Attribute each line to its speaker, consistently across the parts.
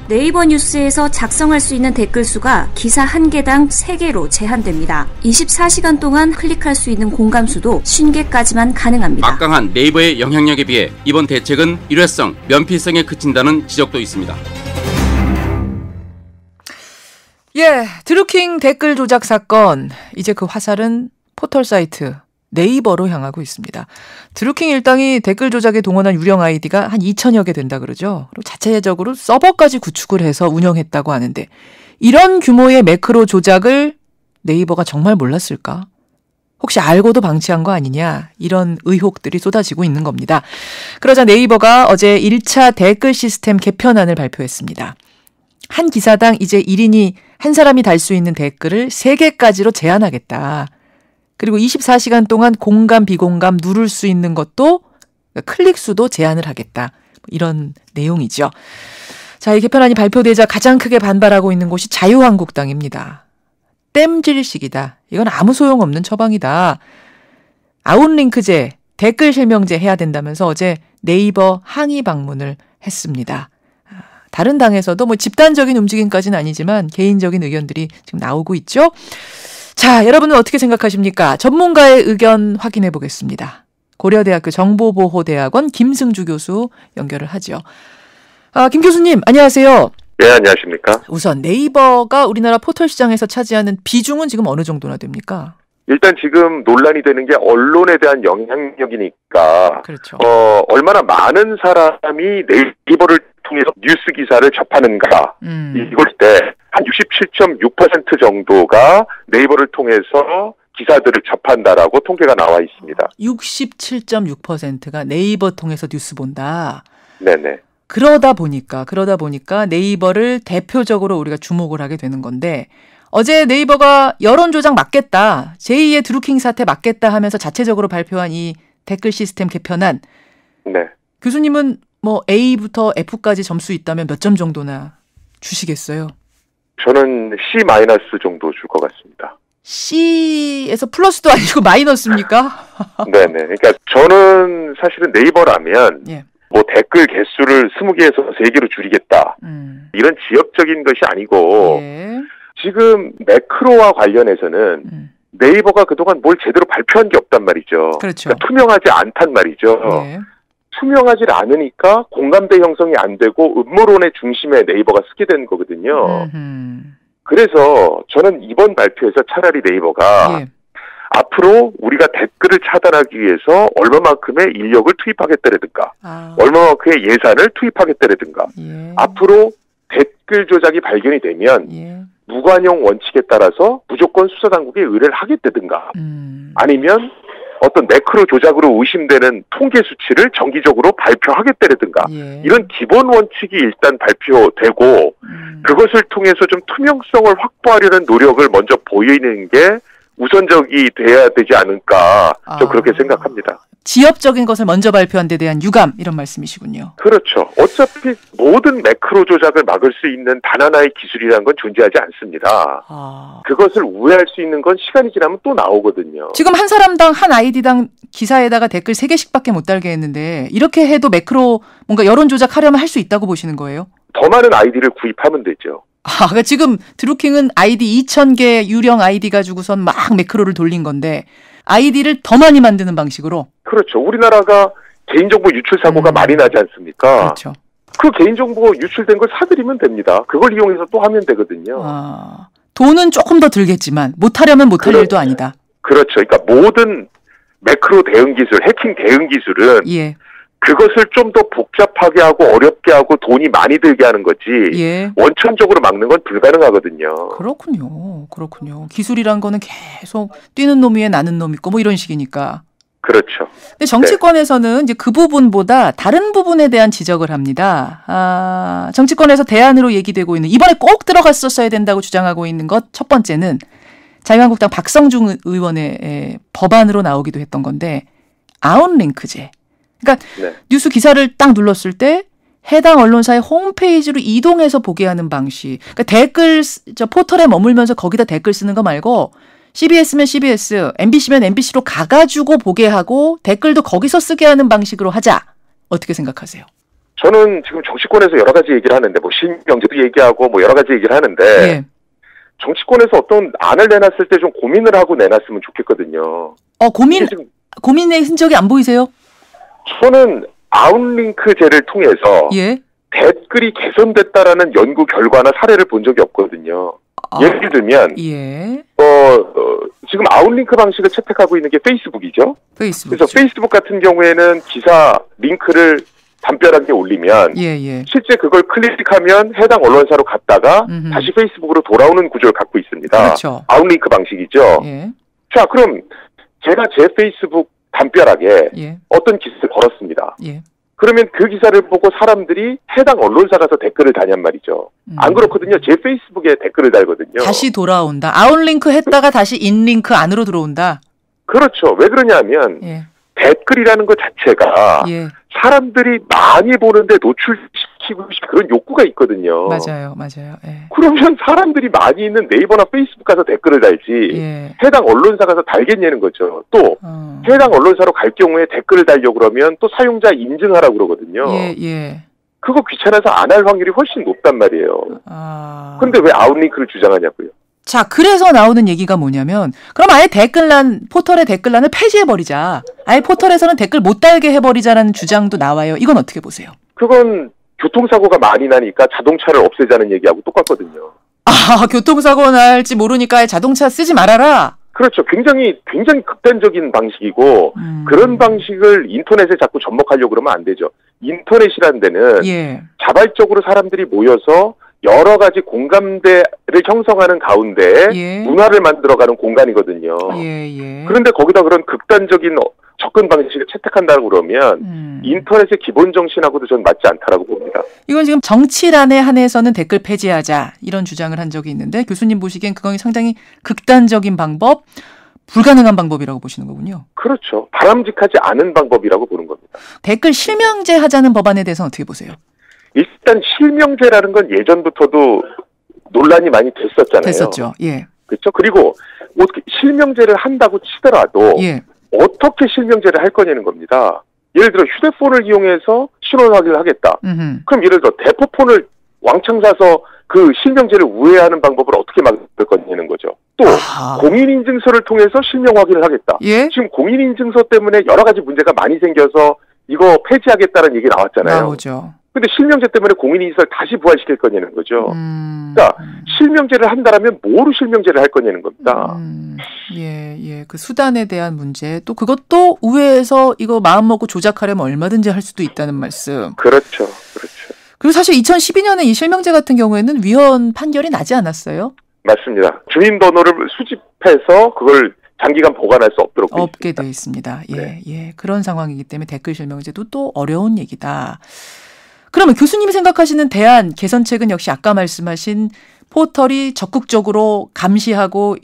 Speaker 1: 네이버 뉴스에서 작성할 수 있는 댓글 수가 기사 한 개당 3개로 제한됩니다. 24시간 동안 클릭할 수 있는 공감 수도 50개까지만 가능합니다.
Speaker 2: 막강한 네이버의 영향력에 비해 이번 대책은 일회성, 면피성에 그친다는 지적도 있습니다.
Speaker 3: 예, 드루킹 댓글 조작 사건. 이제 그 화살은 포털 사이트 네이버로 향하고 있습니다. 드루킹 일당이 댓글 조작에 동원한 유령 아이디가 한 2천여 개 된다 그러죠. 그리고 자체적으로 서버까지 구축을 해서 운영했다고 하는데 이런 규모의 매크로 조작을 네이버가 정말 몰랐을까? 혹시 알고도 방치한 거 아니냐? 이런 의혹들이 쏟아지고 있는 겁니다. 그러자 네이버가 어제 1차 댓글 시스템 개편안을 발표했습니다. 한 기사당 이제 1인이 한 사람이 달 수 있는 댓글을 3개까지로 제한하겠다. 그리고 24시간 동안 공감, 비공감 누를 수 있는 것도 클릭 수도 제한을 하겠다. 이런 내용이죠. 자, 이 개편안이 발표되자 가장 크게 반발하고 있는 곳이 자유한국당입니다. 땜질식이다. 이건 아무 소용없는 처방이다. 아웃링크제, 댓글 실명제 해야 된다면서 어제 네이버 항의 방문을 했습니다. 다른 당에서도 뭐 집단적인 움직임까지는 아니지만 개인적인 의견들이 지금 나오고 있죠. 자, 여러분은 어떻게 생각하십니까? 전문가의 의견 확인해 보겠습니다. 고려대학교 정보보호대학원 김승주 교수 연결을 하죠. 김 교수님, 안녕하세요.
Speaker 4: 네, 안녕하십니까?
Speaker 3: 우선 네이버가 우리나라 포털 시장에서 차지하는 비중은 지금 어느 정도나 됩니까?
Speaker 4: 일단 지금 논란이 되는 게 언론에 대한 영향력이니까,
Speaker 3: 그렇죠.
Speaker 4: 얼마나 많은 사람이 네이버를 통해서 뉴스 기사를 접하는가, 이걸 때 한 67.6% 정도가 네이버를 통해서 기사들을 접한다라고 통계가 나와 있습니다.
Speaker 3: 67.6%가 네이버 통해서 뉴스 본다.
Speaker 4: 네네.
Speaker 3: 그러다 보니까 네이버를 대표적으로 우리가 주목을 하게 되는 건데 어제 네이버가 여론조작 막겠다. 제2의 드루킹 사태 막겠다 하면서 자체적으로 발표한 이 댓글 시스템 개편안.
Speaker 4: 네. 교수님은
Speaker 3: 뭐 A부터 F까지 점수 있다면 몇 점 정도나 주시겠어요?
Speaker 4: 저는 C- 정도 줄 것 같습니다.
Speaker 3: C에서 플러스도 아니고 마이너스입니까?
Speaker 4: 네네. 그러니까 저는 사실은 네이버라면
Speaker 3: 예.
Speaker 4: 뭐 댓글 개수를 20개에서 3개로 줄이겠다. 이런 지역적인 것이 아니고
Speaker 3: 예.
Speaker 4: 지금 매크로와 관련해서는 네이버가 그동안 뭘 제대로 발표한 게 없단 말이죠.
Speaker 3: 그렇죠.
Speaker 4: 그러니까 투명하지 않단 말이죠.
Speaker 3: 예.
Speaker 4: 투명하지 않으니까 공감대 형성이 안 되고 음모론의 중심에 네이버가 쓰게 된 거거든요. 그래서 저는 이번 발표에서 차라리 네이버가
Speaker 3: 예.
Speaker 4: 앞으로 우리가 댓글을 차단하기 위해서 얼마만큼의 인력을 투입하겠다라든가 얼마만큼의 예산을 투입하겠다라든가
Speaker 3: 예.
Speaker 4: 앞으로 댓글 조작이 발견이 되면
Speaker 3: 예.
Speaker 4: 무관용 원칙에 따라서 무조건 수사당국에 의뢰를 하겠다든가 아니면 어떤 매크로 조작으로 의심되는 통계 수치를 정기적으로 발표하겠다라든가
Speaker 3: 예.
Speaker 4: 이런 기본 원칙이 일단 발표되고 그것을 통해서 좀 투명성을 확보하려는 노력을 먼저 보이는 게 우선적이 돼야 되지 않을까 좀 그렇게 생각합니다.
Speaker 3: 지엽적인 것을 먼저 발표한 데 대한 유감 이런 말씀이시군요.
Speaker 4: 그렇죠. 어차피 모든 매크로 조작을 막을 수 있는 단 하나의 기술이라는 건 존재하지 않습니다. 그것을 우회할 수 있는 건 시간이 지나면 또 나오거든요.
Speaker 3: 지금 한 사람당 한 아이디당 기사에다가 댓글 3개씩밖에 못 달게 했는데 이렇게 해도 매크로 뭔가 여론 조작하려면 할 수 있다고 보시는 거예요?
Speaker 4: 더 많은 아이디를 구입하면 되죠.
Speaker 3: 그러니까 지금 드루킹은 아이디 2,000개 유령 아이디 가지고선 막 매크로를 돌린 건데 아이디를 더 많이 만드는 방식으로?
Speaker 4: 그렇죠. 우리나라가 개인정보 유출 사고가 많이 나지 않습니까?
Speaker 3: 그렇죠.
Speaker 4: 그 개인정보 유출된 걸 사들이면 됩니다. 그걸 이용해서 또 하면 되거든요.
Speaker 3: 돈은 조금 더 들겠지만 못하려면 못할 일도 아니다.
Speaker 4: 그렇죠. 그러니까 모든 매크로 대응 기술, 해킹 대응 기술은
Speaker 3: 예.
Speaker 4: 그것을 좀 더 복잡하게 하고 어렵게 하고 돈이 많이 들게 하는 거지
Speaker 3: 예.
Speaker 4: 원천적으로 막는 건 불가능하거든요.
Speaker 3: 그렇군요. 기술이란 거는 계속 뛰는 놈 위에 나는 놈 있고 뭐 이런 식이니까.
Speaker 4: 그렇죠.
Speaker 3: 근데 정치권에서는 이제 그 부분보다 다른 부분에 대한 지적을 합니다. 정치권에서 대안으로 얘기되고 있는 이번에 꼭 들어갔었어야 된다고 주장하고 있는 것 첫 번째는 자유한국당 박성중 의원의 법안으로 나오기도 했던 건데 아웃링크제. 그러니까
Speaker 4: 네.
Speaker 3: 뉴스 기사를 딱 눌렀을 때 해당 언론사의 홈페이지로 이동해서 보게 하는 방식. 그러니까 댓글 포털에 머물면서 거기다 댓글 쓰는 거 말고 CBS면 CBS, MBC면 MBC로 가가지고 보게 하고 댓글도 거기서 쓰게 하는 방식으로 하자. 어떻게 생각하세요?
Speaker 4: 저는 지금 정치권에서 여러 가지 얘기를 하는데 뭐 실명제도 얘기하고 뭐 여러 가지 얘기를 하는데
Speaker 3: 예.
Speaker 4: 정치권에서 어떤 안을 내놨을 때 좀 고민을 하고 내놨으면 좋겠거든요.
Speaker 3: 고민의 흔적이 안 보이세요?
Speaker 4: 저는 아웃링크제를 통해서
Speaker 3: 예.
Speaker 4: 댓글이 개선됐다라는 연구 결과나 사례를 본 적이 없거든요. 예를 들면
Speaker 3: 예.
Speaker 4: 지금 아웃링크 방식을 채택하고 있는 게 페이스북이죠.
Speaker 3: 페이스북.
Speaker 4: 그래서 페이스북 같은 경우에는 기사 링크를 담벼락에 올리면
Speaker 3: 예.
Speaker 4: 실제 그걸 클릭하면 해당 언론사로 갔다가 다시 페이스북으로 돌아오는 구조를 갖고 있습니다.
Speaker 3: 그렇죠.
Speaker 4: 아웃링크 방식이죠.
Speaker 3: 예.
Speaker 4: 자, 그럼 제가 제 페이스북 담벼락에
Speaker 3: 예.
Speaker 4: 어떤 기사를 걸었습니다.
Speaker 3: 예.
Speaker 4: 그러면 그 기사를 보고 사람들이 해당 언론사 가서 댓글을 다냔 말이죠. 안 그렇거든요. 제 페이스북에 댓글을 달거든요.
Speaker 3: 다시 돌아온다. 아웃링크 했다가 다시 인링크 안으로 들어온다.
Speaker 4: 그렇죠. 왜 그러냐면
Speaker 3: 예.
Speaker 4: 댓글이라는 것 자체가
Speaker 3: 예.
Speaker 4: 사람들이 많이 보는데 노출시키고 싶은 그런 욕구가 있거든요.
Speaker 3: 맞아요. 예.
Speaker 4: 그러면 사람들이 많이 있는 네이버나 페이스북 가서 댓글을 달지
Speaker 3: 예.
Speaker 4: 해당 언론사 가서 달겠냐는 거죠. 또 해당 언론사로 갈 경우에 댓글을 달려고 그러면 또 사용자 인증하라고 그러거든요.
Speaker 3: 예.
Speaker 4: 그거 귀찮아서 안 할 확률이 훨씬 높단 말이에요. 근데 왜 아웃링크를 주장하냐고요.
Speaker 3: 자, 그래서 나오는 얘기가 뭐냐면 그럼 아예 포털의 댓글란을 폐지해버리자. 아예 포털에서는 댓글 못 달게 해버리자라는 주장도 나와요. 이건 어떻게 보세요?
Speaker 4: 그건 교통사고가 많이 나니까 자동차를 없애자는 얘기하고 똑같거든요.
Speaker 3: 교통사고 날지 모르니까 자동차 쓰지 말아라.
Speaker 4: 그렇죠. 굉장히 극단적인 방식이고 그런 방식을 인터넷에 자꾸 접목하려고 그러면 안 되죠. 인터넷이라는 데는
Speaker 3: 예.
Speaker 4: 자발적으로 사람들이 모여서 여러 가지 공감대를 형성하는 가운데
Speaker 3: 예.
Speaker 4: 문화를 만들어가는 공간이거든요.
Speaker 3: 예.
Speaker 4: 그런데 거기다 그런 극단적인 접근 방식을 채택한다고 그러면 인터넷의 기본 정신하고도 전 맞지 않다라고 봅니다.
Speaker 3: 이건 지금 정치란에 한해서는 댓글 폐지하자 이런 주장을 한 적이 있는데 교수님 보시기엔 그건 상당히 극단적인 방법, 불가능한 방법이라고 보시는 거군요.
Speaker 4: 그렇죠. 바람직하지 않은 방법이라고 보는 겁니다.
Speaker 3: 댓글 실명제 하자는 법안에 대해서는 어떻게 보세요?
Speaker 4: 일단 실명제라는 건 예전부터도 논란이 많이
Speaker 3: 됐었죠. 예.
Speaker 4: 그렇죠. 그리고 어떻게 실명제를 한다고 치더라도
Speaker 3: 예.
Speaker 4: 어떻게 실명제를 할 거냐는 겁니다. 예를 들어 휴대폰을 이용해서 신원 확인을 하겠다. 그럼 예를 들어 대포폰을 왕창 사서 그 실명제를 우회하는 방법을 어떻게 막을 거냐는 거죠. 또 공인인증서를 통해서 실명 확인을 하겠다.
Speaker 3: 예?
Speaker 4: 지금 공인인증서 때문에 여러 가지 문제가 많이 생겨서 이거 폐지하겠다는 얘기 나왔잖아요.
Speaker 3: 나오죠.
Speaker 4: 근데 실명제 때문에 공인인증서를 다시 부활시킬 거냐는 거죠. 그러니까 실명제를 한다라면 뭐로 실명제를 할 거냐는 겁니다.
Speaker 3: 예. 그 수단에 대한 문제. 또 그것도 우회해서 이거 마음 먹고 조작하려면 얼마든지 할 수도 있다는 말씀.
Speaker 4: 그렇죠.
Speaker 3: 그리고 사실 2012년에 이 실명제 같은 경우에는 위헌 판결이 나지 않았어요?
Speaker 4: 맞습니다. 주민번호를 수집해서 그걸 장기간 보관할 수 없게
Speaker 3: 돼 있습니다. 예. 그런 상황이기 때문에 댓글 실명제도 또 어려운 얘기다. 그러면 교수님이 생각하시는 대안 개선책은 역시 아까 말씀하신 포털이 적극적으로 감시하고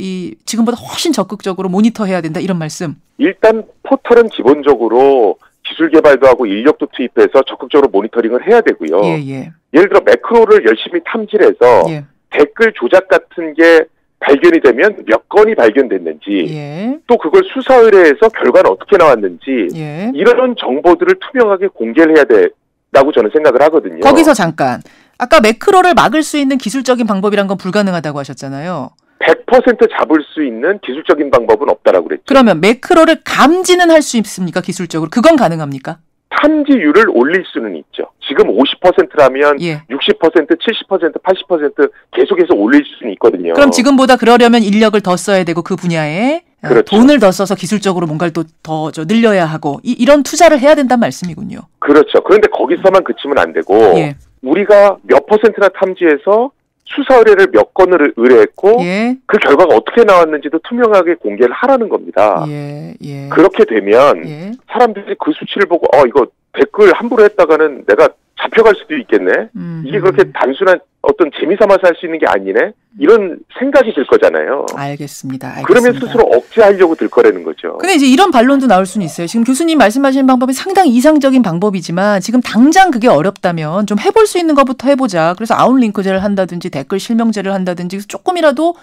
Speaker 3: 지금보다 훨씬 적극적으로 모니터해야 된다 이런 말씀.
Speaker 4: 일단 포털은 기본적으로 기술 개발도 하고 인력도 투입해서 적극적으로 모니터링을 해야 되고요.
Speaker 3: 예.
Speaker 4: 예를 들어 매크로를 열심히 탐지해서 댓글 조작 같은 게 발견이 되면 몇 건이 발견됐는지 또 그걸 수사 의뢰해서 결과는 어떻게 나왔는지 이런 정보들을 투명하게 공개를 해야 된다고 저는 생각을 하거든요.
Speaker 3: 거기서 잠깐. 아까 매크로를 막을 수 있는 기술적인 방법이란 건 불가능하다고 하셨잖아요.
Speaker 4: 100% 잡을 수 있는 기술적인 방법은 없다라고 그랬죠.
Speaker 3: 그러면 매크로를 감지는 할 수 있습니까? 기술적으로. 그건 가능합니까?
Speaker 4: 탐지율을 올릴 수는 있죠. 지금 50%라면 60%, 70%, 80% 계속해서 올릴 수는 있거든요.
Speaker 3: 그럼 지금보다 그러려면 인력을 더 써야 되고 그 분야에 돈을 더 써서 기술적으로 뭔가를 또 더 늘려야 하고 이런 투자를 해야 된다는 말씀이군요.
Speaker 4: 그렇죠. 그런데 거기서만 그치면 안 되고 우리가 몇 퍼센트나 탐지해서 수사 의뢰를 몇 건을 의뢰했고 그 결과가 어떻게 나왔는지도 투명하게 공개를 하라는 겁니다. 그렇게 되면 사람들이 그 수치를 보고 이거 댓글 함부로 했다가는 내가 잡혀갈 수도 있겠네. 이게 그렇게 단순한 어떤 재미삼아서 할 수 있는 게 아니네. 이런 생각이 들 거잖아요.
Speaker 3: 알겠습니다.
Speaker 4: 그러면 스스로 억제하려고 들 거라는 거죠.
Speaker 3: 근데 이제 이런 반론도 나올 수는 있어요. 지금 교수님 말씀하시는 방법이 상당히 이상적인 방법이지만 지금 당장 그게 어렵다면 좀 해볼 수 있는 것부터 해보자. 그래서 아웃링크제를 한다든지 댓글 실명제를 한다든지 조금이라도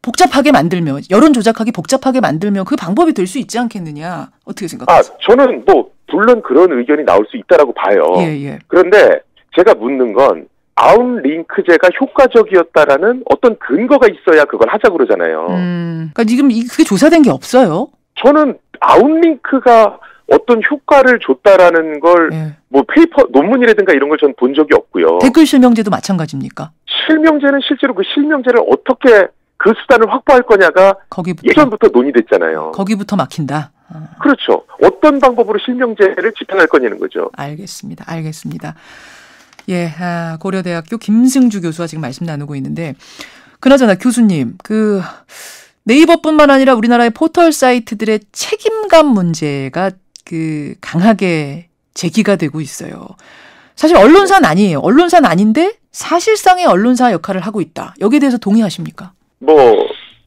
Speaker 3: 복잡하게 만들면 여론 조작하기 복잡하게 만들면 그 방법이 될 수 있지 않겠느냐. 어떻게 생각하세요?
Speaker 4: 저는 물론 그런 의견이 나올 수 있다라고 봐요.
Speaker 3: 예.
Speaker 4: 그런데 제가 묻는 건 아웃링크제가 효과적이었다라는 어떤 근거가 있어야 그걸 하자고 그러잖아요.
Speaker 3: 그러니까 지금 그게 조사된 게 없어요.
Speaker 4: 저는 아웃링크가 어떤 효과를 줬다라는 걸 페이퍼 논문이라든가 이런 걸 전 본 적이 없고요.
Speaker 3: 댓글 실명제도 마찬가지입니까?
Speaker 4: 실명제는 실제로 그 실명제를 어떻게 그 수단을 확보할 거냐가 예전부터 논의됐잖아요.
Speaker 3: 거기부터 막힌다.
Speaker 4: 그렇죠. 어떤 방법으로 실명제를 집행할 거냐는 거죠.
Speaker 3: 알겠습니다. 예, 고려대학교 김승주 교수와 지금 말씀 나누고 있는데, 그나저나 교수님, 네이버뿐만 아니라 우리나라의 포털 사이트들의 책임감 문제가 강하게 제기가 되고 있어요. 사실 언론사는 아니에요. 언론사는 아닌데 사실상의 언론사 역할을 하고 있다. 여기에 대해서 동의하십니까?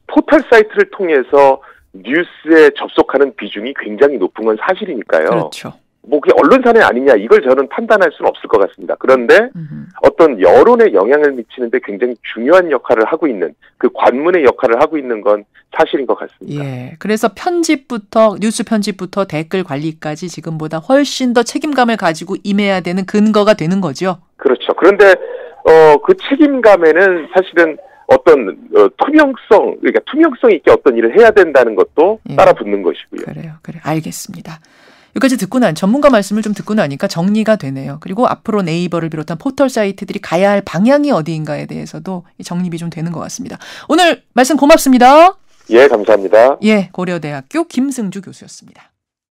Speaker 4: 포털 사이트를 통해서 뉴스에 접속하는 비중이 굉장히 높은 건 사실이니까요.
Speaker 3: 그렇죠.
Speaker 4: 그게 언론사는 아니냐 이걸 저는 판단할 수는 없을 것 같습니다. 그런데 어떤 여론에 영향을 미치는데 굉장히 중요한 역할을 하고 있는 그 관문의 역할을 하고 있는 건 사실인 것 같습니다.
Speaker 3: 예, 그래서 뉴스 편집부터 댓글 관리까지 지금보다 훨씬 더 책임감을 가지고 임해야 되는 근거가 되는 거죠.
Speaker 4: 그렇죠. 그런데 그 책임감에는 사실은 어떤 투명성 있게 어떤 일을 해야 된다는 것도 따라 붙는 것이고요.
Speaker 3: 그래요. 알겠습니다. 여기까지 전문가 말씀을 좀 듣고 나니까 정리가 되네요. 그리고 앞으로 네이버를 비롯한 포털 사이트들이 가야 할 방향이 어디인가에 대해서도 정립이 좀 되는 것 같습니다. 오늘 말씀 고맙습니다.
Speaker 4: 예, 감사합니다.
Speaker 3: 예, 고려대학교 김승주 교수였습니다.